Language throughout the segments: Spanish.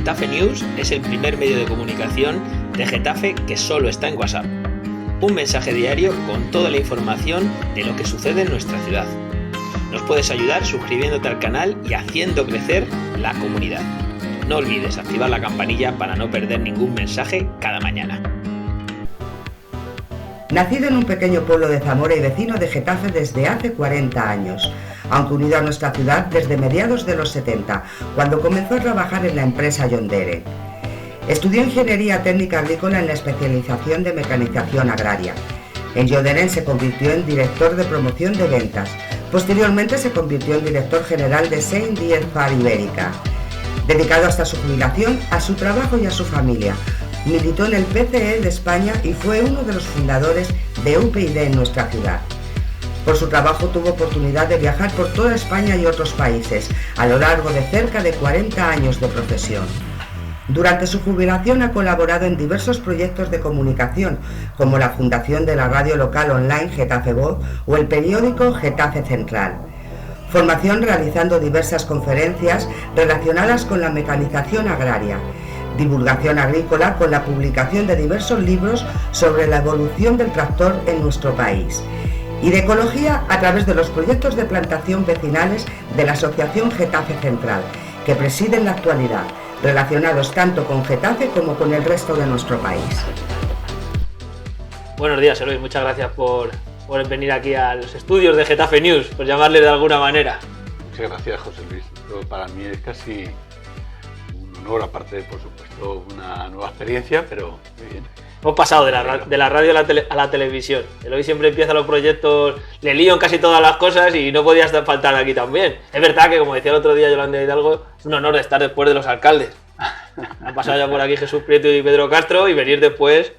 Getafe News es el primer medio de comunicación de Getafe que solo está en WhatsApp. Un mensaje diario con toda la información de lo que sucede en nuestra ciudad. Nos puedes ayudar suscribiéndote al canal y haciendo crecer la comunidad. No olvides activar la campanilla para no perder ningún mensaje cada mañana. Nacido en un pequeño pueblo de Zamora y vecino de Getafe desde hace 40 años, aunque unido a nuestra ciudad desde mediados de los 70, cuando comenzó a trabajar en la empresa John Deere. Estudió Ingeniería Técnica Agrícola en la especialización de Mecanización Agraria. En John Deere se convirtió en director de promoción de ventas. Posteriormente se convirtió en director general de Saint-Dié Far Ibérica. Dedicado hasta su jubilación a su trabajo y a su familia, militó en el PCE de España y fue uno de los fundadores de UPyD en nuestra ciudad. Por su trabajo tuvo oportunidad de viajar por toda España y otros países, a lo largo de cerca de 40 años de profesión. Durante su jubilación ha colaborado en diversos proyectos de comunicación, como la fundación de la radio local online Getafe Voz o el periódico Getafe Central. Formación realizando diversas conferencias relacionadas con la mecanización agraria. Divulgación agrícola con la publicación de diversos libros sobre la evolución del tractor en nuestro país. Y de ecología a través de los proyectos de plantación vecinales de la Asociación Getafe Central, que preside en la actualidad, relacionados tanto con Getafe como con el resto de nuestro país. Buenos días, Eloy. Muchas gracias por venir aquí a los estudios de Getafe News, por llamarle de alguna manera. Muchas gracias, José Luis. Esto para mí es casi un honor, aparte de, por supuesto, una nueva experiencia, pero muy bien. Hemos pasado de la radio a la televisión. Eloy siempre empieza los proyectos, le lío en casi todas las cosas y no podía faltar aquí también. Es verdad que, como decía el otro día Yolanda Hidalgo, es un honor estar después de los alcaldes. Han pasado ya por aquí Jesús Prieto y Pedro Castro y venir después,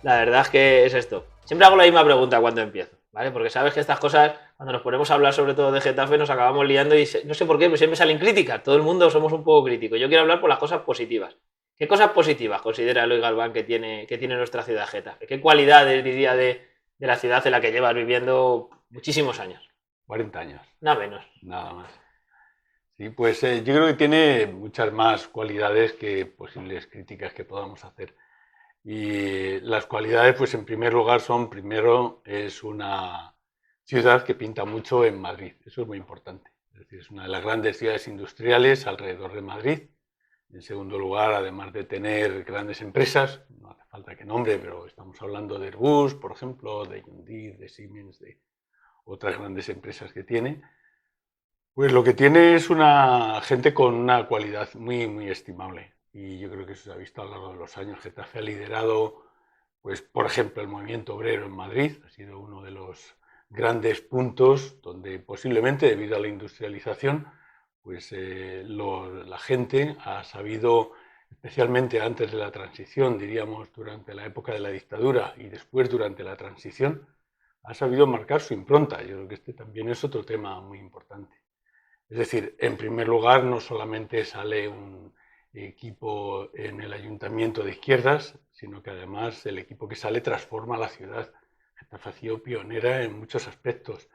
la verdad es que es esto. Siempre hago la misma pregunta cuando empiezo, ¿vale? Porque sabes que estas cosas, cuando nos ponemos a hablar sobre todo de Getafe, nos acabamos liando y no sé por qué, pero siempre salen críticas. Todo el mundo somos un poco críticos. Yo quiero hablar por las cosas positivas. ¿Qué cosas positivas considera Eloy Galván que tiene nuestra ciudad Getafe? ¿Qué cualidades diría de la ciudad en la que llevas viviendo muchísimos años? 40 años. Nada menos. Nada más. Sí, pues yo creo que tiene muchas más cualidades que posibles críticas que podamos hacer. Y las cualidades, pues en primer lugar primero, es una ciudad que pinta mucho en Madrid. Eso es muy importante. Es decir, es una de las grandes ciudades industriales alrededor de Madrid. En segundo lugar, además de tener grandes empresas, no hace falta que nombre, pero estamos hablando de Airbus, por ejemplo, de Hyundai, de Siemens, de otras grandes empresas que tiene, pues lo que tiene es una gente con una cualidad muy, muy estimable. Y yo creo que eso se ha visto a lo largo de los años. Getafe ha liderado, pues, por ejemplo, el movimiento obrero en Madrid. Ha sido uno de los grandes puntos donde posiblemente, debido a la industrialización, pues la gente ha sabido, especialmente antes de la transición, diríamos durante la época de la dictadura y después durante la transición, ha sabido marcar su impronta. Yo creo que este también es otro tema muy importante. Es decir, en primer lugar, no solamente sale un equipo en el ayuntamiento de izquierdas, sino que además el equipo que sale transforma la ciudad. Getafe ha sido pionera en muchos aspectos.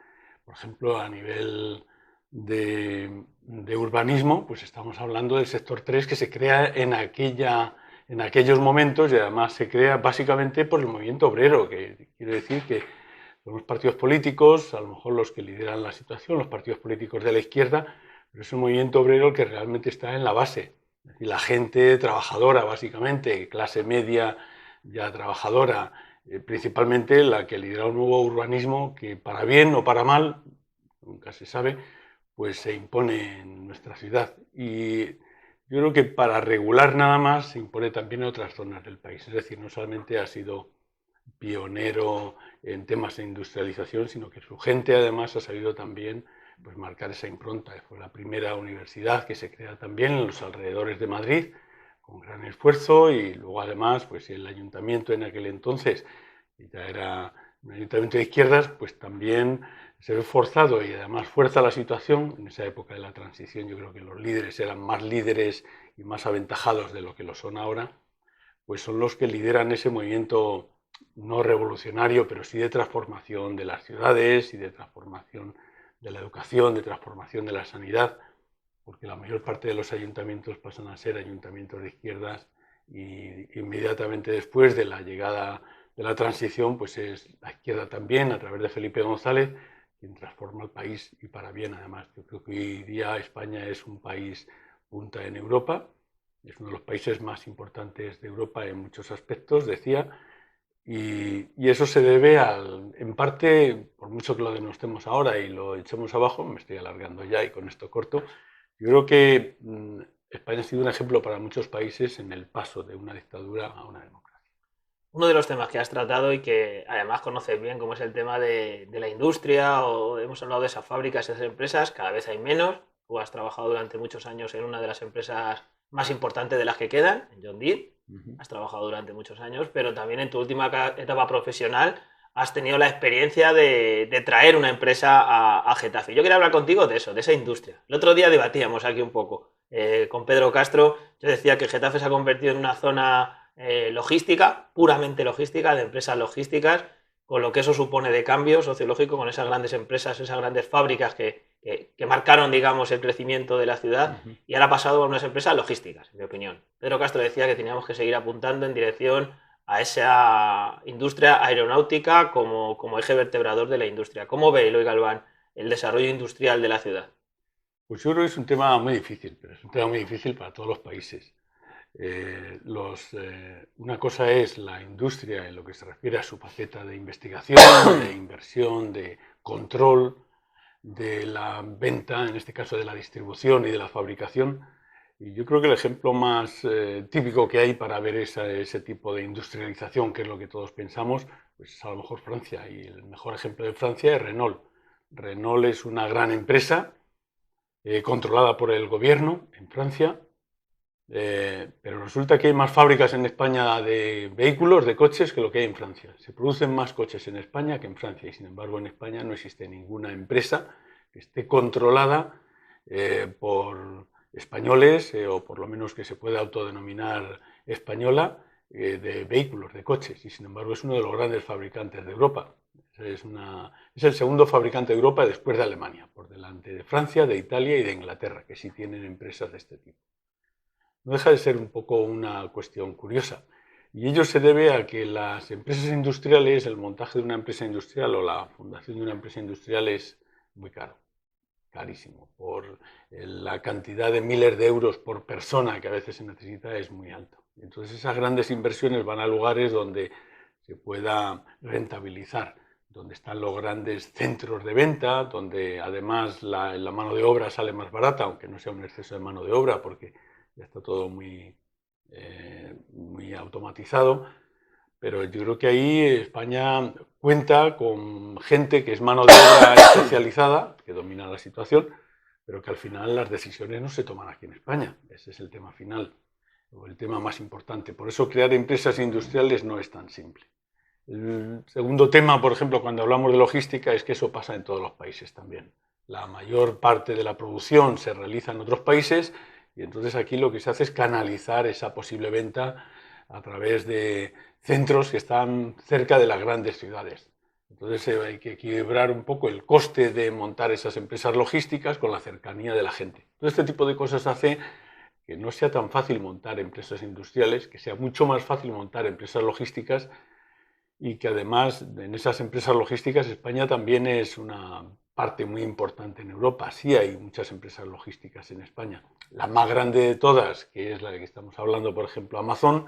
Por ejemplo, a nivel de urbanismo, pues estamos hablando del sector 3 que se crea en aquellos momentos y además se crea básicamente por el movimiento obrero, que quiero decir que son los partidos políticos, a lo mejor los que lideran la situación, los partidos políticos de la izquierda, pero es un movimiento obrero el que realmente está en la base. Es decir, la gente trabajadora, básicamente, clase media ya trabajadora, principalmente la que lidera un nuevo urbanismo que, para bien o para mal, nunca se sabe, pues se impone en nuestra ciudad. Y yo creo que para regular nada más se impone también en otras zonas del país. Es decir, no solamente ha sido pionero en temas de industrialización, sino que su gente además ha sabido también, pues, marcar esa impronta. Fue la primera universidad que se crea también en los alrededores de Madrid, con gran esfuerzo, y luego además, pues, el ayuntamiento en aquel entonces, que ya era un ayuntamiento de izquierdas, pues también se ve forzado y además fuerza la situación. En esa época de la transición yo creo que los líderes eran más líderes y más aventajados de lo que lo son ahora, pues son los que lideran ese movimiento no revolucionario, pero sí de transformación de las ciudades y de transformación de la educación, de transformación de la sanidad, porque la mayor parte de los ayuntamientos pasan a ser ayuntamientos de izquierdas y inmediatamente después de la llegada de la transición, pues es la izquierda también, a través de Felipe González, quien transforma el país y para bien además. Yo creo que hoy día España es un país punta en Europa, es uno de los países más importantes de Europa en muchos aspectos, decía, y eso se debe en parte, por mucho que lo denostemos ahora y lo echemos abajo, me estoy alargando ya y con esto corto, yo creo que España ha sido un ejemplo para muchos países en el paso de una dictadura a una democracia. Uno de los temas que has tratado y que además conoces bien, como es el tema de la industria, o hemos hablado de esas fábricas, esas empresas, cada vez hay menos. Tú has trabajado durante muchos años en una de las empresas más importantes de las que quedan, en John Deere. Has trabajado durante muchos años, pero también en tu última etapa profesional has tenido la experiencia de traer una empresa a Getafe. Yo quería hablar contigo de eso, de esa industria. El otro día debatíamos aquí un poco con Pedro Castro. Yo decía que Getafe se ha convertido en una zona logística, puramente logística, de empresas logísticas, con lo que eso supone de cambio sociológico, con esas grandes empresas, esas grandes fábricas que marcaron, digamos, el crecimiento de la ciudad, y ahora ha pasado a unas empresas logísticas, en mi opinión. Pedro Castro decía que teníamos que seguir apuntando en dirección a esa industria aeronáutica como eje vertebrador de la industria. ¿Cómo ve Eloy Galván el desarrollo industrial de la ciudad? Pues yo creo que es un tema muy difícil, pero es un tema muy difícil para todos los países. Una cosa es la industria en lo que se refiere a su faceta de investigación, de inversión, de control, de la venta, en este caso de la distribución y de la fabricación. Y yo creo que el ejemplo más típico que hay para ver ese tipo de industrialización, que es lo que todos pensamos, pues es a lo mejor Francia. Y el mejor ejemplo de Francia es Renault. Renault es una gran empresa controlada por el gobierno en Francia, pero resulta que hay más fábricas en España de vehículos, de coches, que lo que hay en Francia. Se producen más coches en España que en Francia y sin embargo en España no existe ninguna empresa que esté controlada por españoles o por lo menos que se pueda autodenominar española de vehículos, de coches, y sin embargo es uno de los grandes fabricantes de Europa. Es el segundo fabricante de Europa después de Alemania, por delante de Francia, de Italia y de Inglaterra, que sí tienen empresas de este tipo. No deja de ser un poco una cuestión curiosa. Y ello se debe a que las empresas industriales, el montaje de una empresa industrial o la fundación de una empresa industrial es muy caro, carísimo. Por la cantidad de miles de euros por persona que a veces se necesita es muy alto. Entonces esas grandes inversiones van a lugares donde se pueda rentabilizar, donde están los grandes centros de venta, donde además la mano de obra sale más barata, aunque no sea un exceso de mano de obra, porque ya está todo muy automatizado, pero yo creo que ahí España cuenta con gente que es mano de obra especializada, que domina la situación, pero que al final las decisiones no se toman aquí en España. Ese es el tema final, o el tema más importante. Por eso crear empresas industriales no es tan simple. El segundo tema, por ejemplo, cuando hablamos de logística, es que eso pasa en todos los países también. La mayor parte de la producción se realiza en otros países y entonces aquí lo que se hace es canalizar esa posible venta a través de centros que están cerca de las grandes ciudades. Entonces hay que equilibrar un poco el coste de montar esas empresas logísticas con la cercanía de la gente. Todo este tipo de cosas hace que no sea tan fácil montar empresas industriales, que sea mucho más fácil montar empresas logísticas y que además en esas empresas logísticas España también es una parte muy importante en Europa. Sí hay muchas empresas logísticas en España. La más grande de todas, que es la de que estamos hablando, por ejemplo, Amazon,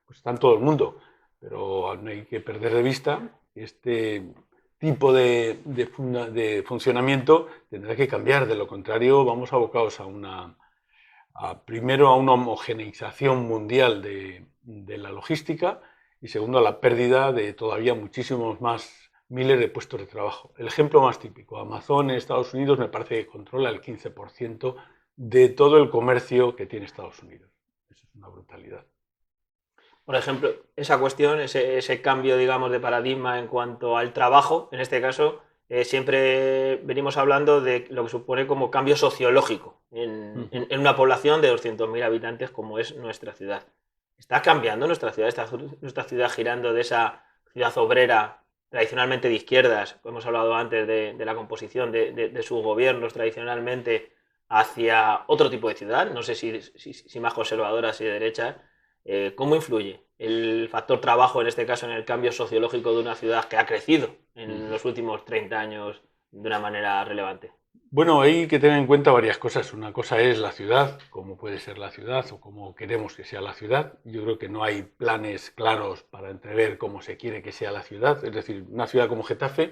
pues está en todo el mundo, pero no hay que perder de vista este tipo de funcionamiento tendrá que cambiar. De lo contrario, vamos abocados primero a una homogeneización mundial de la logística y segundo a la pérdida de todavía muchísimos más miles de puestos de trabajo. El ejemplo más típico, Amazon en Estados Unidos me parece que controla el 15% de todo el comercio que tiene Estados Unidos. Eso es una brutalidad. Por ejemplo, esa cuestión, ese cambio, digamos, de paradigma en cuanto al trabajo, en este caso, siempre venimos hablando de lo que supone como cambio sociológico en una población de 200.000 habitantes como es nuestra ciudad. ¿Está cambiando nuestra ciudad? ¿Está nuestra ciudad girando de esa ciudad obrera tradicionalmente de izquierdas? Hemos hablado antes de la composición de sus gobiernos tradicionalmente hacia otro tipo de ciudad, no sé si más conservadora, si de derecha, ¿cómo influye el factor trabajo, en este caso, en el cambio sociológico de una ciudad que ha crecido en los últimos 30 años de una manera relevante? Bueno, hay que tener en cuenta varias cosas. Una cosa es la ciudad, cómo puede ser la ciudad o cómo queremos que sea la ciudad. Yo creo que no hay planes claros para entrever cómo se quiere que sea la ciudad. Es decir, una ciudad como Getafe,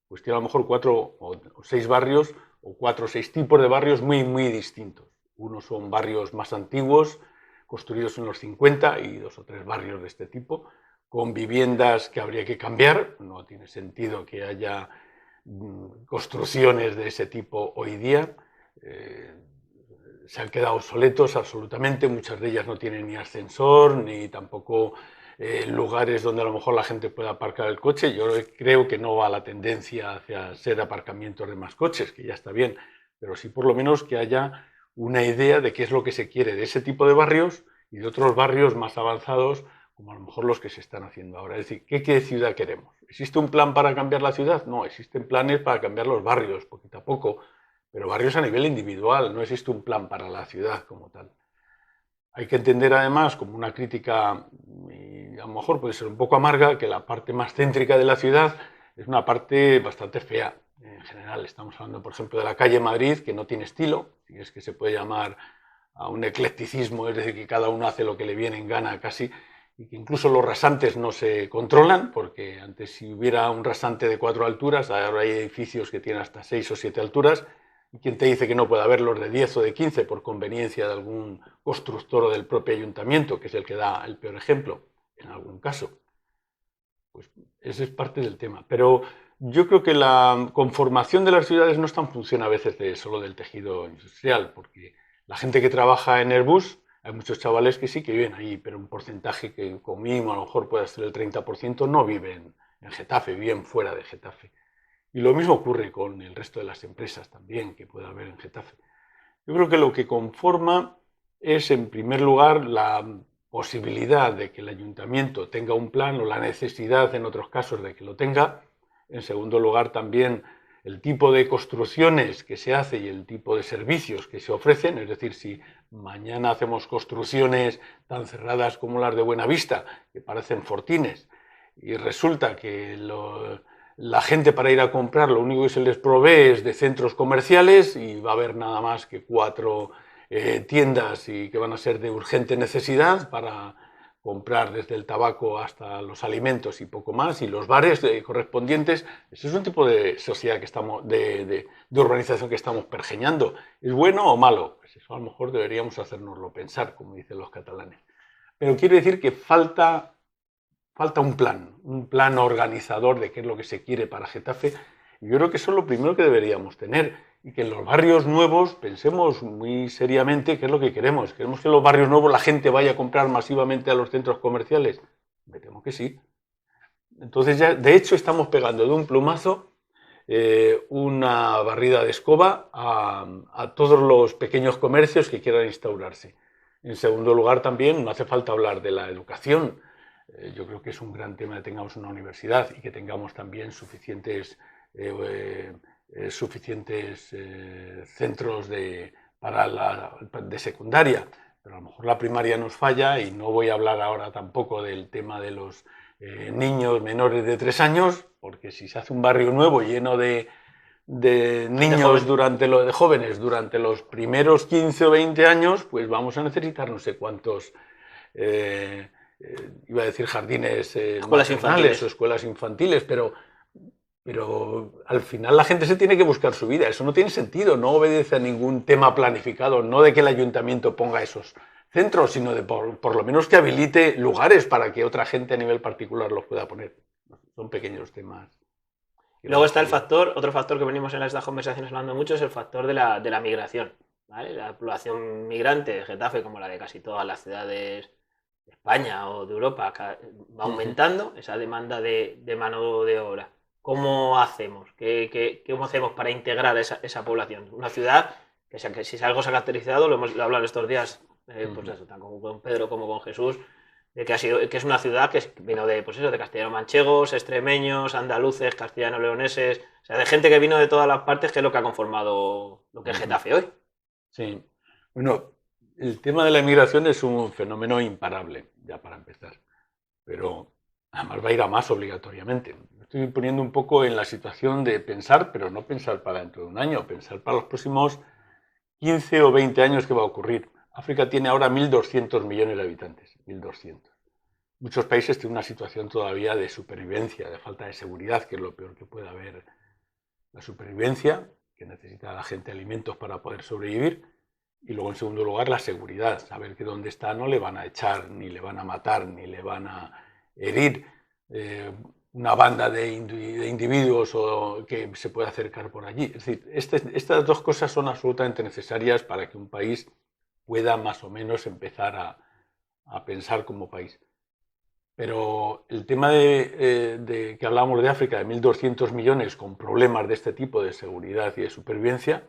pues tiene a lo mejor 4 o 6 barrios o 4 o 6 tipos de barrios muy, muy distintos. Unos son barrios más antiguos, construidos en los 50, y 2 o 3 barrios de este tipo, con viviendas que habría que cambiar. No tiene sentido que haya construcciones de ese tipo hoy día. Se han quedado obsoletos absolutamente, muchas de ellas no tienen ni ascensor, ni tampoco lugares donde a lo mejor la gente pueda aparcar el coche. Yo creo que no va la tendencia hacia ser aparcamientos de más coches, que ya está bien, pero sí por lo menos que haya una idea de qué es lo que se quiere de ese tipo de barrios y de otros barrios más avanzados, como a lo mejor los que se están haciendo ahora. Es decir, ¿qué ciudad queremos? ¿Existe un plan para cambiar la ciudad? No, existen planes para cambiar los barrios, poquito a poco, pero barrios a nivel individual, no existe un plan para la ciudad como tal. Hay que entender además, como una crítica, y a lo mejor puede ser un poco amarga, que la parte más céntrica de la ciudad es una parte bastante fea. En general, estamos hablando, por ejemplo, de la calle Madrid, que no tiene estilo, si es que se puede llamar a un eclecticismo, es decir, que cada uno hace lo que le viene en gana casi, y que incluso los rasantes no se controlan, porque antes, si hubiera un rasante de 4 alturas, ahora hay edificios que tienen hasta 6 o 7 alturas, y quién te dice que no puede haber los de 10 o de 15 por conveniencia de algún constructor o del propio ayuntamiento, que es el que da el peor ejemplo, en algún caso. Pues ese es parte del tema. Pero yo creo que la conformación de las ciudades no está en función a veces solo del tejido industrial, porque la gente que trabaja en Airbus, hay muchos chavales que sí que viven ahí, pero un porcentaje que como mínimo a lo mejor puede ser el 30% no viven en Getafe, viven fuera de Getafe. Y lo mismo ocurre con el resto de las empresas también que puede haber en Getafe. Yo creo que lo que conforma es, en primer lugar, la posibilidad de que el ayuntamiento tenga un plan, o la necesidad en otros casos de que lo tenga. En segundo lugar, también el tipo de construcciones que se hace y el tipo de servicios que se ofrecen. Es decir, si mañana hacemos construcciones tan cerradas como las de Buenavista, que parecen fortines, y resulta que la gente, para ir a comprar, lo único que se les provee es de centros comerciales, y va a haber nada más que 4 tiendas, y que van a ser de urgente necesidad para comprar desde el tabaco hasta los alimentos y poco más, y los bares correspondientes. Ese es un tipo de sociedad que estamos, de urbanización que estamos pergeñando. ¿Es bueno o malo? Pues eso a lo mejor deberíamos hacérnoslo pensar, como dicen los catalanes. Pero quiere decir que falta un plan organizador de qué es lo que se quiere para Getafe. Y yo creo que eso es lo primero que deberíamos tener, y que en los barrios nuevos pensemos muy seriamente qué es lo que queremos. ¿Queremos que en los barrios nuevos la gente vaya a comprar masivamente a los centros comerciales? Me temo que sí. Entonces ya, de hecho, estamos pegando de un plumazo una barrida de escoba a todos los pequeños comercios que quieran instaurarse. En segundo lugar, también no hace falta hablar de la educación. Yo creo que es un gran tema que tengamos una universidad y que tengamos también suficientes centros de secundaria. Pero a lo mejor la primaria nos falla, y no voy a hablar ahora tampoco del tema de los niños menores de 3 años, porque si se hace un barrio nuevo lleno de niños de jóvenes durante los primeros 15 o 20 años, pues vamos a necesitar no sé cuántos iba a decir jardines escuelas infantiles o escuelas infantiles, pero al final la gente se tiene que buscar su vida. Eso no tiene sentido, no obedece a ningún tema planificado, no de que el ayuntamiento ponga esos centros, sino de por lo menos que habilite lugares para que otra gente a nivel particular los pueda poner. Son pequeños temas. Y luego está otro factor que venimos en estas conversaciones hablando mucho, es el factor de la migración, ¿vale? La población migrante de Getafe, como la de casi todas las ciudades de España o de Europa, va aumentando esa demanda de mano de obra. ¿Cómo hacemos? ¿Cómo hacemos para integrar esa población? Una ciudad que si algo se ha caracterizado, lo hablado estos días, pues eso, tanto con Pedro como con Jesús, de que es una ciudad que vino de castellano-manchegos, extremeños, andaluces, castellano-leoneses, o sea, de gente que vino de todas las partes, que es lo que ha conformado lo que es Getafe hoy. Sí. Bueno, el tema de la inmigración es un fenómeno imparable, ya para empezar, pero además va a ir a más obligatoriamente. Me estoy poniendo un poco en la situación de pensar, pero no pensar para dentro de un año, pensar para los próximos 15 o 20 años que va a ocurrir. África tiene ahora 1.200 millones de habitantes, 1.200. Muchos países tienen una situación todavía de supervivencia, de falta de seguridad, que es lo peor que puede haber. La supervivencia, que necesita la gente alimentos para poder sobrevivir, y luego en segundo lugar la seguridad, saber que donde está no le van a echar, ni le van a matar, ni le van a herir una banda de individuos o que se pueda acercar por allí. Es decir, estas dos cosas son absolutamente necesarias para que un país pueda más o menos empezar a pensar como país. Pero el tema de que hablábamos de África, de 1.200 millones con problemas de este tipo de seguridad y de supervivencia,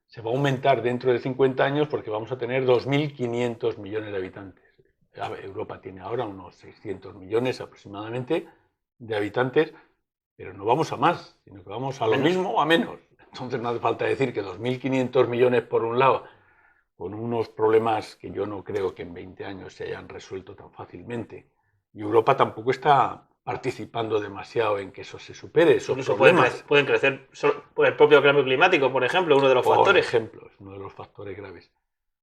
se va a aumentar dentro de 50 años porque vamos a tener 2.500 millones de habitantes. Europa tiene ahora unos 600 millones aproximadamente de habitantes, pero no vamos a más, sino que vamos a lo mismo o a menos. Entonces no hace falta decir que 2.500 millones por un lado, con unos problemas que yo no creo que en 20 años se hayan resuelto tan fácilmente. Y Europa tampoco está participando demasiado en que eso se supere, esos Incluso problemas. pueden crecer por el propio cambio climático, por ejemplo, uno de los factores. Por ejemplo, es uno de los factores graves.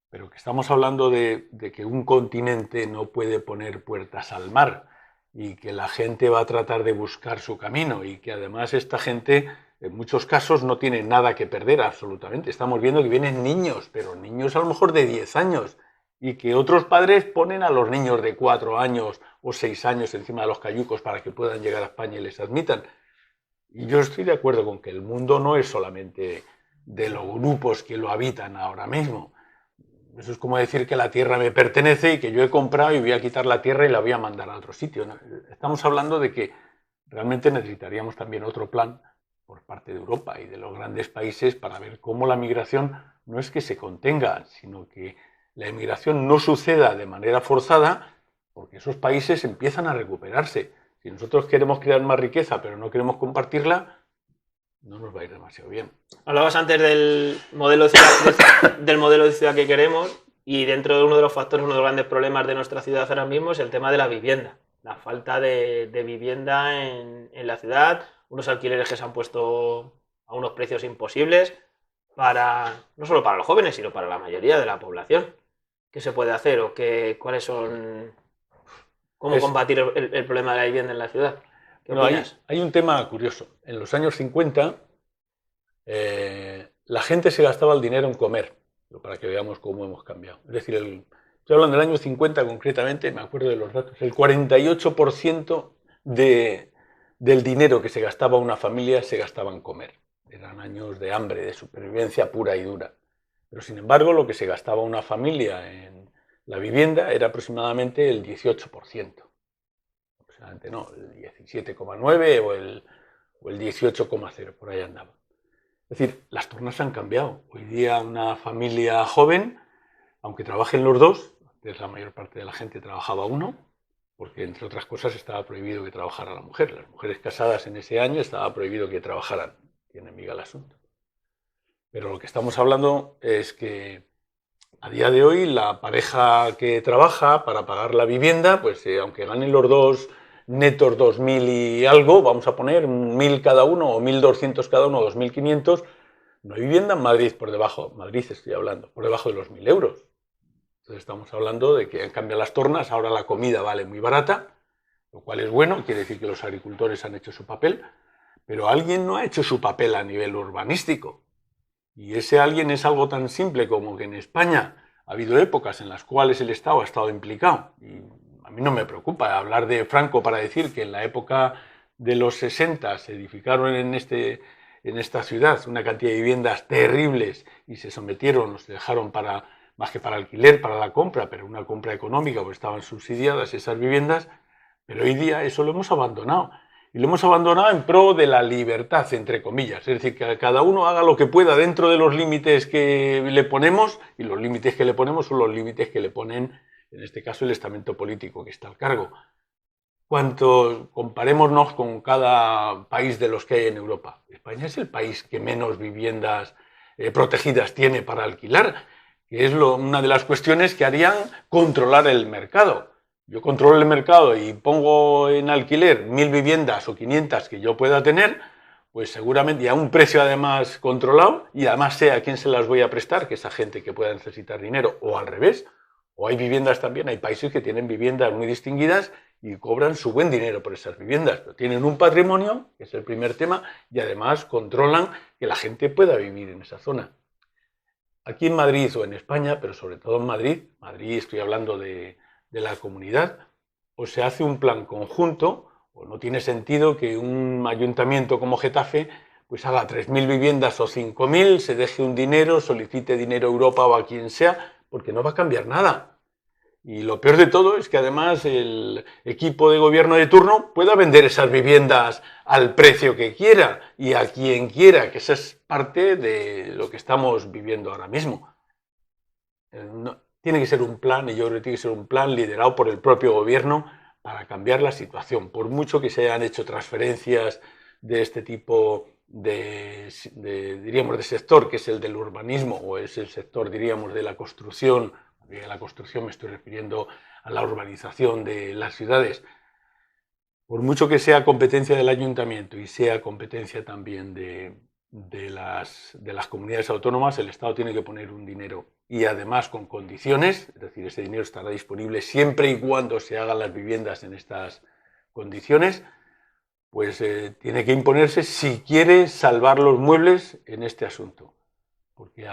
Pero que estamos hablando de que un continente no puede poner puertas al mar y que la gente va a tratar de buscar su camino y que además esta gente en muchos casos no tiene nada que perder absolutamente. Estamos viendo que vienen niños, pero niños a lo mejor de 10 años y que otros padres ponen a los niños de 4 años o 6 años encima de los cayucos para que puedan llegar a España y les admitan. Y yo estoy de acuerdo con que el mundo no es solamente de los grupos que lo habitan ahora mismo. Eso es como decir que la tierra me pertenece y que yo he comprado y voy a quitar la tierra y la voy a mandar a otro sitio. Estamos hablando de que realmente necesitaríamos también otro plan por parte de Europa y de los grandes países para ver cómo la migración no es que se contenga, sino que la inmigración no suceda de manera forzada, porque esos países empiezan a recuperarse. Si nosotros queremos crear más riqueza pero no queremos compartirla, no nos va a ir demasiado bien. Hablabas antes del modelo de ciudad, del modelo de ciudad que queremos, y dentro de uno de los factores, uno de los grandes problemas de nuestra ciudad ahora mismo es el tema de la vivienda. La falta de vivienda en la ciudad, unos alquileres que se han puesto a unos precios imposibles, no solo para los jóvenes, sino para la mayoría de la población. ¿Qué se puede hacer o cuáles son... ¿Cómo combatir el problema de la vivienda en la ciudad? No, hay un tema curioso. En los años 50 la gente se gastaba el dinero en comer, para que veamos cómo hemos cambiado. Es decir, estoy hablando del año 50 concretamente, me acuerdo de los datos, el 48% del dinero que se gastaba una familia se gastaba en comer. Eran años de hambre, de supervivencia pura y dura. Pero sin embargo, lo que se gastaba una familia en la vivienda era aproximadamente el 18%. Aproximadamente no, el 17,9 o el 18,0, por ahí andaba. Es decir, las tornas han cambiado. Hoy día una familia joven, aunque trabajen los dos, antes la mayor parte de la gente trabajaba uno, porque entre otras cosas estaba prohibido que trabajara la mujer. Las mujeres casadas en ese año estaba prohibido que trabajaran. Tiene miga el asunto. Pero lo que estamos hablando es que a día de hoy la pareja que trabaja para pagar la vivienda, pues aunque ganen los dos netos 2.000 y algo, vamos a poner 1.000 cada uno o 1.200 cada uno, 2.500, no hay vivienda en Madrid por debajo, Madrid estoy hablando, por debajo de los 1.000 euros. Entonces estamos hablando de que han cambiado las tornas, ahora la comida vale muy barata, lo cual es bueno, quiere decir que los agricultores han hecho su papel, pero alguien no ha hecho su papel a nivel urbanístico. Y ese alguien es algo tan simple como que en España ha habido épocas en las cuales el Estado ha estado implicado. Y a mí no me preocupa hablar de Franco para decir que en la época de los 60 se edificaron en esta ciudad una cantidad de viviendas terribles y se sometieron, o se dejaron más que para alquiler, para la compra, pero una compra económica, porque estaban subsidiadas esas viviendas. Pero hoy día eso lo hemos abandonado. Y lo hemos abandonado en pro de la libertad, entre comillas. Es decir, que cada uno haga lo que pueda dentro de los límites que le ponemos, y los límites que le ponemos son los límites que le ponen, en este caso, el estamento político que está al cargo. Comparémonos con cada país de los que hay en Europa. España es el país que menos viviendas protegidas tiene para alquilar. que es una de las cuestiones que harían controlar el mercado. Yo controlo el mercado y pongo en alquiler 1000 viviendas o 500 que yo pueda tener, pues seguramente, y a un precio además controlado, y además sé a quién se las voy a prestar, que es a gente que pueda necesitar dinero, o al revés. O hay viviendas también, hay países que tienen viviendas muy distinguidas y cobran su buen dinero por esas viviendas, pero tienen un patrimonio, que es el primer tema, y además controlan que la gente pueda vivir en esa zona. Aquí en Madrid o en España, pero sobre todo en Madrid estoy hablando de la comunidad, o se hace un plan conjunto, o no tiene sentido que un ayuntamiento como Getafe pues haga 3000 viviendas o 5000, se deje un dinero, solicite dinero a Europa o a quien sea, porque no va a cambiar nada. Y lo peor de todo es que además el equipo de gobierno de turno pueda vender esas viviendas al precio que quiera y a quien quiera, que esa es parte de lo que estamos viviendo ahora mismo. Tiene que ser un plan, y yo creo que tiene que ser un plan liderado por el propio gobierno para cambiar la situación. Por mucho que se hayan hecho transferencias de este tipo diríamos, de sector, que es el del urbanismo, o es el sector, diríamos, de la construcción. De la construcción me estoy refiriendo a la urbanización de las ciudades. Por mucho que sea competencia del ayuntamiento y sea competencia también de las comunidades autónomas, el Estado tiene que poner un dinero, y además con condiciones, es decir, ese dinero estará disponible siempre y cuando se hagan las viviendas en estas condiciones, pues tiene que imponerse si quiere salvar los muebles en este asunto. Porque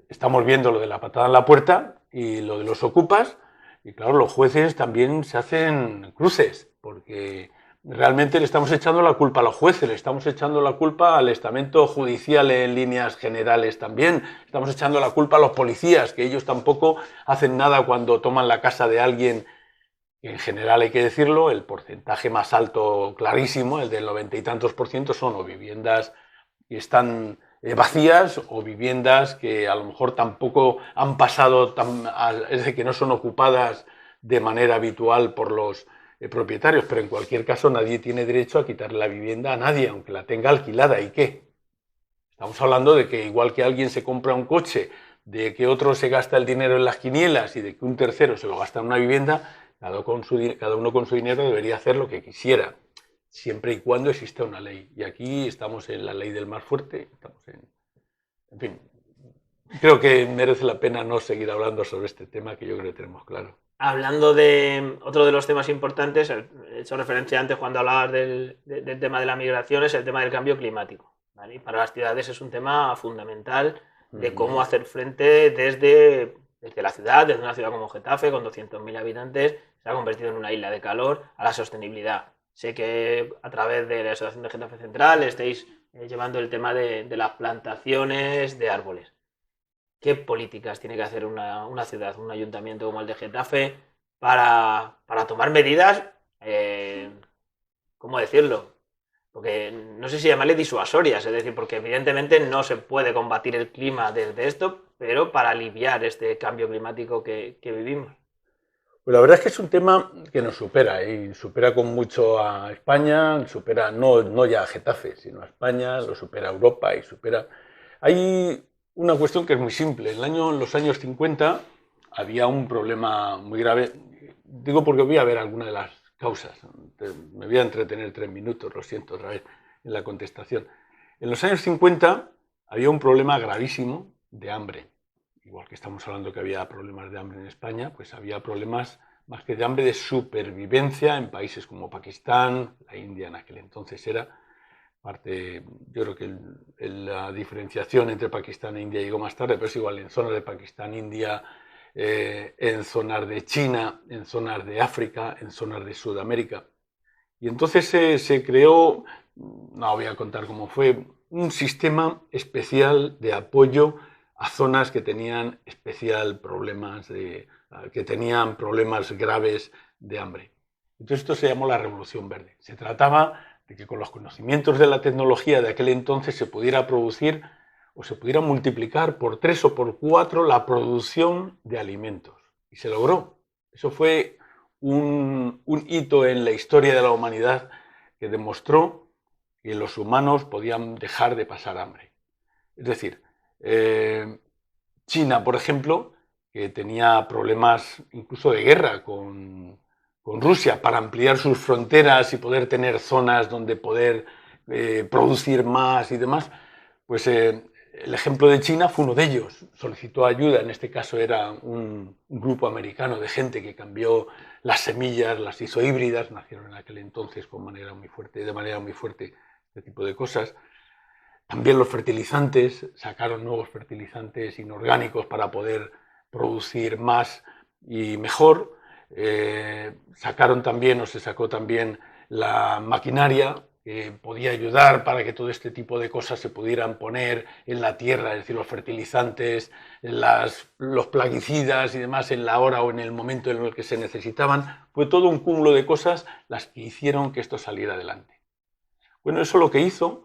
estamos viendo lo de la patada en la puerta y lo de los ocupas, y claro, los jueces también se hacen cruces, porque realmente le estamos echando la culpa a los jueces, le estamos echando la culpa al estamento judicial en líneas generales también, estamos echando la culpa a los policías, que ellos tampoco hacen nada cuando toman la casa de alguien. En general, hay que decirlo, el porcentaje más alto, clarísimo, el del 90 y tantos %, son o viviendas que están vacías o viviendas que a lo mejor tampoco han pasado, es decir, que no son ocupadas de manera habitual por los propietarios, pero en cualquier caso nadie tiene derecho a quitarle la vivienda a nadie, aunque la tenga alquilada. ¿Y qué? Estamos hablando de que igual que alguien se compra un coche, de que otro se gasta el dinero en las quinielas y de que un tercero se lo gasta en una vivienda, cada uno con su dinero debería hacer lo que quisiera, siempre y cuando exista una ley. Y aquí estamos en la ley del más fuerte, en fin, creo que merece la pena no seguir hablando sobre este tema, que yo creo que tenemos claro. Hablando de otro de los temas importantes, he hecho referencia antes cuando hablabas del tema de la migración, es el tema del cambio climático, ¿vale? Y para las ciudades es un tema fundamental de cómo hacer frente desde la ciudad, desde una ciudad como Getafe, con 200.000 habitantes, se ha convertido en una isla de calor, a la sostenibilidad. Sé que a través de la Asociación de Getafe Central estáis llevando el tema de las plantaciones de árboles. ¿Qué políticas tiene que hacer una ciudad, un ayuntamiento como el de Getafe para tomar medidas, ¿cómo decirlo? Porque no sé si llamarle disuasorias, es decir, porque evidentemente no se puede combatir el clima desde esto, pero para aliviar este cambio climático que vivimos. Pues la verdad es que es un tema que nos supera, y supera con mucho a España, supera no ya a Getafe, sino a España, lo supera a Europa y supera... Hay una cuestión que es muy simple. En los años 50 había un problema muy grave, digo porque voy a ver alguna de las causas. Me voy a entretener 3 minutos, lo siento otra vez, en la contestación. En los años 50 había un problema gravísimo de hambre. Igual que estamos hablando que había problemas de hambre en España, pues había problemas más que de hambre, de supervivencia en países como Pakistán, la India en aquel entonces era parte. Yo creo que la diferenciación entre Pakistán e India llegó más tarde, pero es igual, en zonas de Pakistán, India, en zonas de China, en zonas de África, en zonas de Sudamérica. Y entonces se creó, no voy a contar cómo fue, un sistema especial de apoyo a zonas que tenían que tenían problemas graves de hambre. Entonces esto se llamó la Revolución Verde. Se trataba de que con los conocimientos de la tecnología de aquel entonces se pudiera producir o se pudiera multiplicar por 3 o por 4 la producción de alimentos. Y se logró. Eso fue un hito en la historia de la humanidad que demostró que los humanos podían dejar de pasar hambre. Es decir, China, por ejemplo, que tenía problemas incluso de guerra con Rusia para ampliar sus fronteras y poder tener zonas donde poder producir más y demás, pues el ejemplo de China fue uno de ellos. Solicitó ayuda, en este caso era un grupo americano de gente que cambió las semillas, las hizo híbridas, nacieron en aquel entonces de manera muy fuerte este tipo de cosas. También los fertilizantes, sacaron nuevos fertilizantes inorgánicos para poder producir más y mejor. Sacaron también, o se sacó también, la maquinaria que podía ayudar para que todo este tipo de cosas se pudieran poner en la tierra, es decir, los fertilizantes, los plaguicidas y demás en la hora o en el momento en el que se necesitaban. Fue todo un cúmulo de cosas las que hicieron que esto saliera adelante. Bueno, eso lo que hizo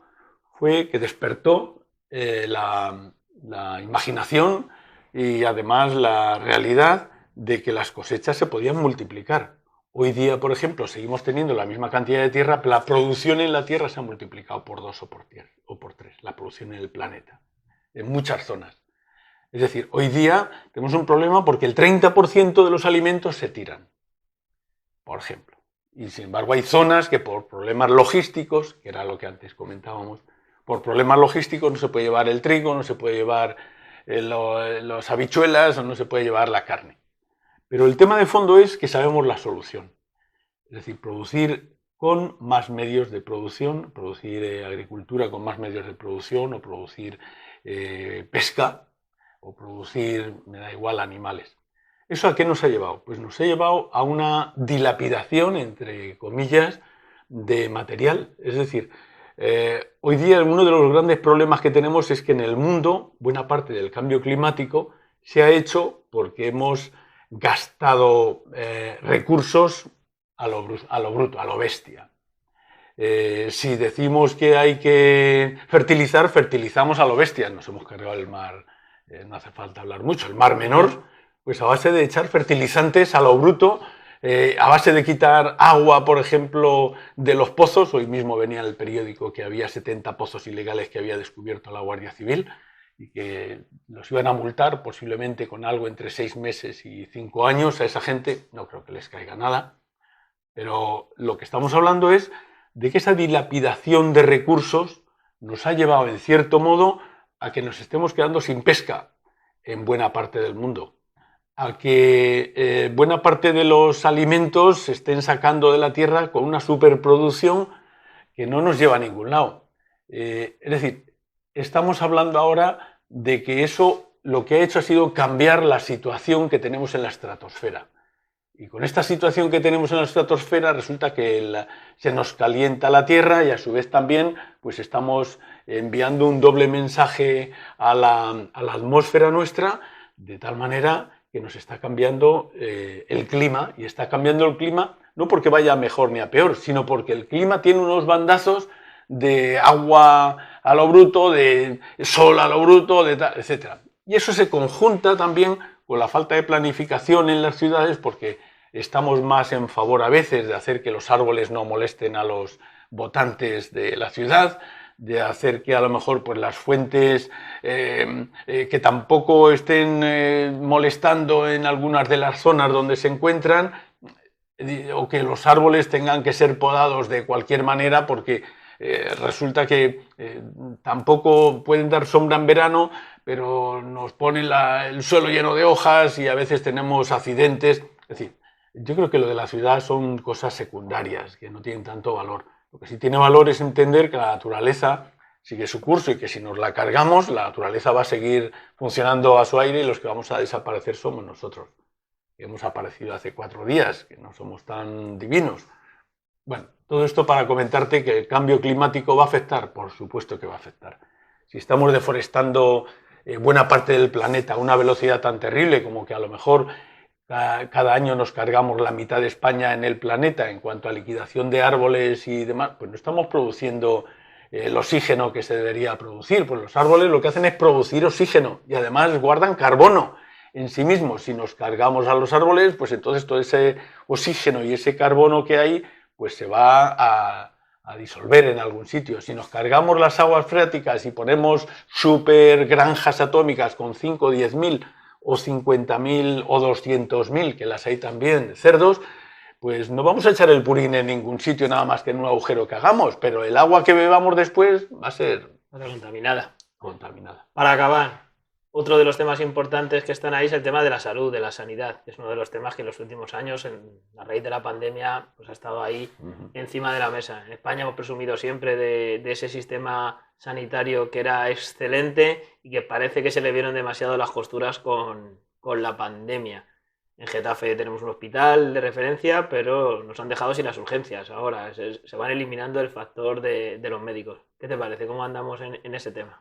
fue que despertó la imaginación y además la realidad de que las cosechas se podían multiplicar. Hoy día, por ejemplo, seguimos teniendo la misma cantidad de tierra, pero la producción en la Tierra se ha multiplicado por 2 o por 3, la producción en el planeta, en muchas zonas. Es decir, hoy día tenemos un problema porque el 30% de los alimentos se tiran, por ejemplo. Y sin embargo hay zonas que por problemas logísticos, que era lo que antes comentábamos, por problemas logísticos no se puede llevar el trigo, no se puede llevar las habichuelas o no se puede llevar la carne. Pero el tema de fondo es que sabemos la solución. Es decir, producir con más medios de producción, producir agricultura con más medios de producción o producir pesca o producir, me da igual, animales. ¿Eso a qué nos ha llevado? Pues nos ha llevado a una dilapidación, entre comillas, de material. Es decir, hoy día uno de los grandes problemas que tenemos es que en el mundo buena parte del cambio climático se ha hecho porque hemos gastado recursos a lo bruto, a lo bestia. Si decimos que hay que fertilizar, fertilizamos a lo bestia. Nos hemos cargado el mar, no hace falta hablar mucho, el mar Menor, pues a base de echar fertilizantes a lo bruto, a base de quitar agua, por ejemplo, de los pozos. Hoy mismo venía en el periódico que había 70 pozos ilegales que había descubierto la Guardia Civil y que los iban a multar posiblemente con algo entre 6 meses y 5 años a esa gente. No creo que les caiga nada, pero lo que estamos hablando es de que esa dilapidación de recursos nos ha llevado en cierto modo a que nos estemos quedando sin pesca en buena parte del mundo, a que buena parte de los alimentos se estén sacando de la tierra con una superproducción que no nos lleva a ningún lado. Es decir, estamos hablando ahora de que eso lo que ha hecho ha sido cambiar la situación que tenemos en la estratosfera. Y con esta situación que tenemos en la estratosfera resulta que se nos calienta la Tierra y a su vez también pues estamos enviando un doble mensaje a la atmósfera nuestra, de tal manera que nos está cambiando el clima. Y está cambiando el clima no porque vaya a mejor ni a peor, sino porque el clima tiene unos bandazos de agua a lo bruto, de sol a lo bruto, etc. Y eso se conjunta también con la falta de planificación en las ciudades, porque estamos más en favor a veces de hacer que los árboles no molesten a los votantes de la ciudad, de hacer que a lo mejor pues, las fuentes que tampoco estén molestando en algunas de las zonas donde se encuentran, o que los árboles tengan que ser podados de cualquier manera porque resulta que tampoco pueden dar sombra en verano, pero nos ponen el suelo lleno de hojas y a veces tenemos accidentes. Es decir, yo creo que lo de la ciudad son cosas secundarias, que no tienen tanto valor. Lo que sí tiene valor es entender que la naturaleza sigue su curso y que si nos la cargamos, la naturaleza va a seguir funcionando a su aire y los que vamos a desaparecer somos nosotros. Que hemos aparecido hace 4 días, que no somos tan divinos. Bueno, todo esto para comentarte que el cambio climático va a afectar, por supuesto que va a afectar. Si estamos deforestando buena parte del planeta a una velocidad tan terrible como que a lo mejor cada año nos cargamos la mitad de España en el planeta en cuanto a liquidación de árboles y demás, pues no estamos produciendo el oxígeno que se debería producir. Pues los árboles lo que hacen es producir oxígeno y además guardan carbono en sí mismos. Si nos cargamos a los árboles, pues entonces todo ese oxígeno y ese carbono que hay pues se va a a disolver en algún sitio. Si nos cargamos las aguas freáticas y ponemos super granjas atómicas con 5, 10.000 o 50.000 o 200.000, que las hay también, cerdos, pues no vamos a echar el purín en ningún sitio nada más que en un agujero que hagamos, pero el agua que bebamos después va a ser contaminada. Contaminada. Para acabar, otro de los temas importantes que están ahí es el tema de la salud, de la sanidad, que es uno de los temas que en los últimos años, a raíz de la pandemia, pues ha estado ahí encima de la mesa. En España hemos presumido siempre de ese sistema sanitario que era excelente y que parece que se le vieron demasiado las costuras con la pandemia. En Getafe tenemos un hospital de referencia, pero nos han dejado sin las urgencias. Ahora se van eliminando el factor de los médicos. ¿Qué te parece? ¿Cómo andamos en ese tema?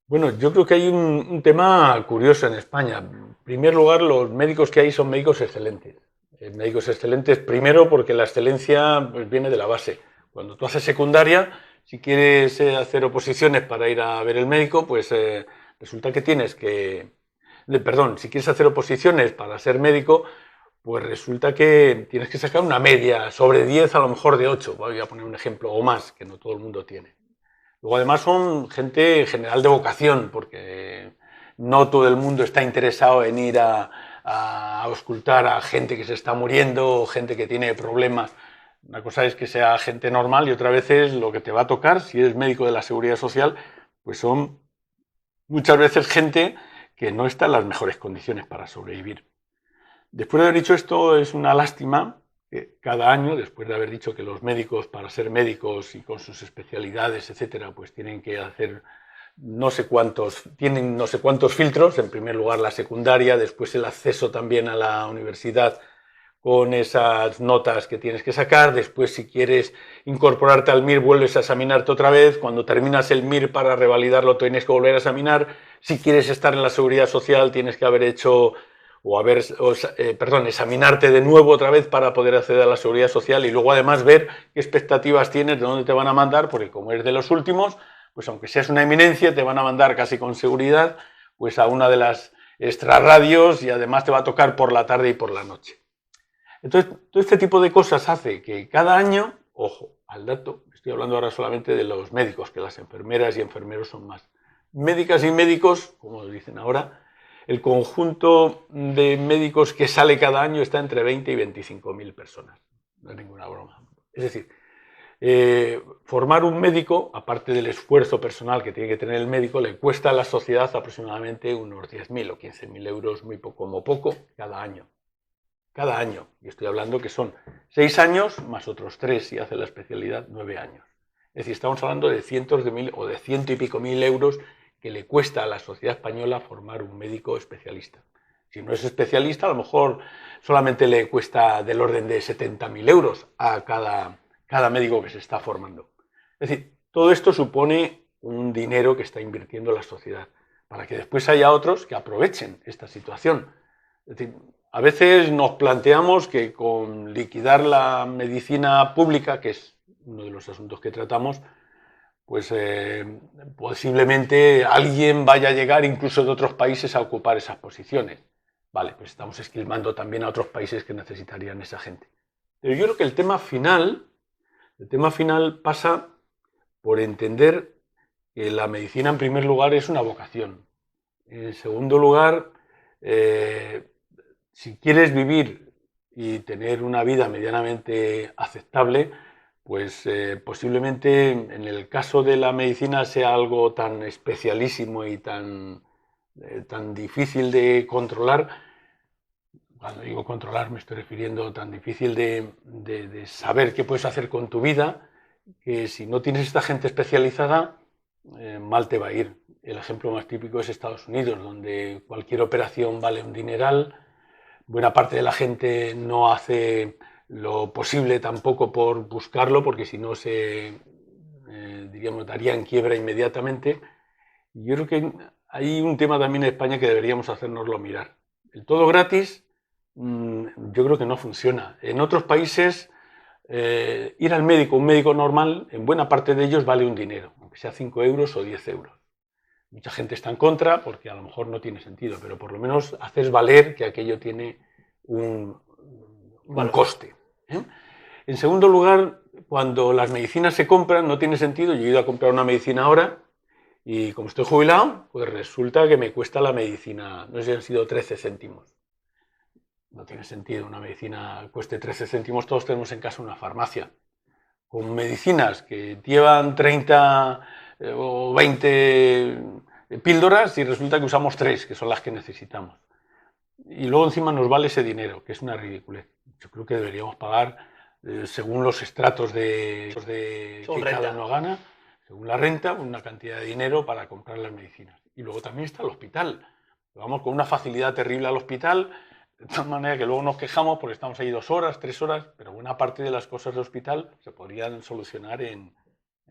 Bueno, yo creo que hay un tema curioso en España. En primer lugar, los médicos que hay son médicos excelentes. Médicos excelentes, primero porque la excelencia pues, viene de la base. Cuando tú haces secundaria, si quieres hacer oposiciones para ir a ver el médico, pues resulta que tienes que... Perdón, si quieres hacer oposiciones para ser médico, pues resulta que tienes que sacar una media sobre 10, a lo mejor de 8. Voy a poner un ejemplo o más, que no todo el mundo tiene. Luego además son gente en general de vocación, porque no todo el mundo está interesado en ir a auscultar a gente que se está muriendo o gente que tiene problemas. Una cosa es que sea gente normal y otra vez es lo que te va a tocar, si eres médico de la Seguridad Social, pues son muchas veces gente que no está en las mejores condiciones para sobrevivir. Después de haber dicho esto, es una lástima que cada año, después de haber dicho que los médicos, para ser médicos y con sus especialidades, etcétera, pues tienen que hacer tienen no sé cuántos filtros, en primer lugar la secundaria, después el acceso también a la universidad con esas notas que tienes que sacar, después si quieres incorporarte al MIR vuelves a examinarte otra vez, cuando terminas el MIR para revalidarlo tienes que volver a examinar, si quieres estar en la Seguridad Social tienes que haber hecho examinarte de nuevo otra vez para poder acceder a la Seguridad Social y luego además ver qué expectativas tienes, de dónde te van a mandar, porque como eres de los últimos, pues aunque seas una eminencia, te van a mandar casi con seguridad pues a una de las extrarradios y además te va a tocar por la tarde y por la noche. Entonces, todo este tipo de cosas hace que cada año, ojo, al dato, estoy hablando ahora solamente de los médicos, que las enfermeras y enfermeros son más. Médicas y médicos, como dicen ahora, el conjunto de médicos que sale cada año está entre 20 y 25.000 personas. No es ninguna broma. Es decir, formar un médico, aparte del esfuerzo personal que tiene que tener el médico, le cuesta a la sociedad aproximadamente unos 10.000 o 15.000 euros, muy poco, como poco, cada año. Cada año. Y estoy hablando que son 6 años más otros 3 si hace la especialidad, 9 años. Es decir, estamos hablando de cientos de mil o de ciento y pico mil euros que le cuesta a la sociedad española formar un médico especialista. Si no es especialista, a lo mejor solamente le cuesta del orden de 70.000 euros a cada médico que se está formando. Es decir, todo esto supone un dinero que está invirtiendo la sociedad para que después haya otros que aprovechen esta situación. Es decir, a veces nos planteamos que con liquidar la medicina pública, que es uno de los asuntos que tratamos, pues posiblemente alguien vaya a llegar incluso de otros países a ocupar esas posiciones. Vale, pues estamos esquilmando también a otros países que necesitarían esa gente. Pero yo creo que el tema final pasa por entender que la medicina en primer lugar es una vocación. En segundo lugar, si quieres vivir y tener una vida medianamente aceptable, pues posiblemente en el caso de la medicina sea algo tan especialísimo y tan difícil de controlar. Cuando digo controlar me estoy refiriendo tan difícil de saber qué puedes hacer con tu vida, que si no tienes esta gente especializada, mal te va a ir. El ejemplo más típico es Estados Unidos, donde cualquier operación vale un dineral. Buena parte de la gente no hace lo posible tampoco por buscarlo, porque si no diríamos, daría en quiebra inmediatamente. Yo creo que hay un tema también en España que deberíamos hacérnoslo mirar. El todo gratis, yo creo que no funciona. En otros países, ir al médico, un médico normal, en buena parte de ellos vale un dinero, aunque sea 5 euros o 10 euros. Mucha gente está en contra porque a lo mejor no tiene sentido, pero por lo menos haces valer que aquello tiene un coste. En segundo lugar, cuando las medicinas se compran no tiene sentido. Yo he ido a comprar una medicina ahora y como estoy jubilado, pues resulta que me cuesta la medicina, no sé si han sido 13 céntimos. No tiene sentido, una medicina cueste 13 céntimos, todos tenemos en casa una farmacia. Con medicinas que llevan 30 o 20 píldoras y resulta que usamos 3, que son las que necesitamos. Y luego encima nos vale ese dinero, que es una ridiculez. Yo creo que deberíamos pagar según los estratos que cada uno gana, según la renta, una cantidad de dinero para comprar las medicinas. Y luego también está el hospital. Vamos con una facilidad terrible al hospital, de tal manera que luego nos quejamos porque estamos ahí 2 horas, 3 horas, pero buena parte de las cosas del hospital se podrían solucionar en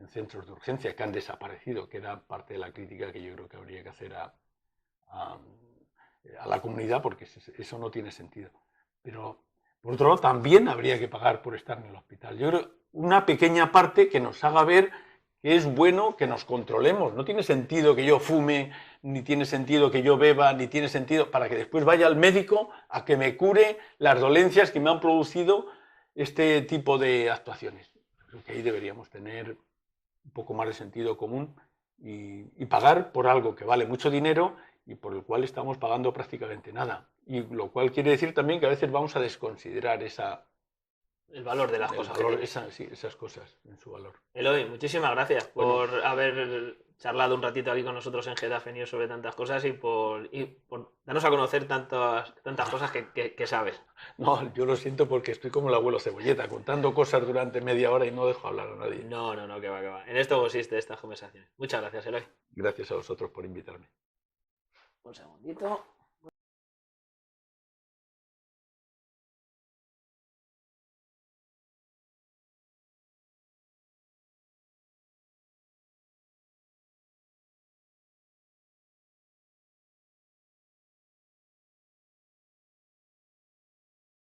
centros de urgencia que han desaparecido, que era parte de la crítica que yo creo que habría que hacer a la comunidad, porque eso no tiene sentido. Pero, por otro lado, también habría que pagar por estar en el hospital. Yo creo una pequeña parte que nos haga ver que es bueno que nos controlemos. No tiene sentido que yo fume, ni tiene sentido que yo beba, ni tiene sentido para que después vaya al médico a que me cure las dolencias que me han producido este tipo de actuaciones. Creo que ahí deberíamos tener un poco más de sentido común y pagar por algo que vale mucho dinero y por el cual estamos pagando prácticamente nada. Y lo cual quiere decir también que a veces vamos a desconsiderar el valor de las cosas. Esas cosas en su valor. Eloy, muchísimas gracias por haber charlado un ratito aquí con nosotros en Getafe News sobre tantas cosas y por darnos a conocer tantas cosas que sabes. No, yo lo siento porque estoy como el abuelo Cebolleta, contando cosas durante media hora y no dejo hablar a nadie. No, que va. En esto consiste esta conversación. Muchas gracias, Eloy. Gracias a vosotros por invitarme. Un segundito.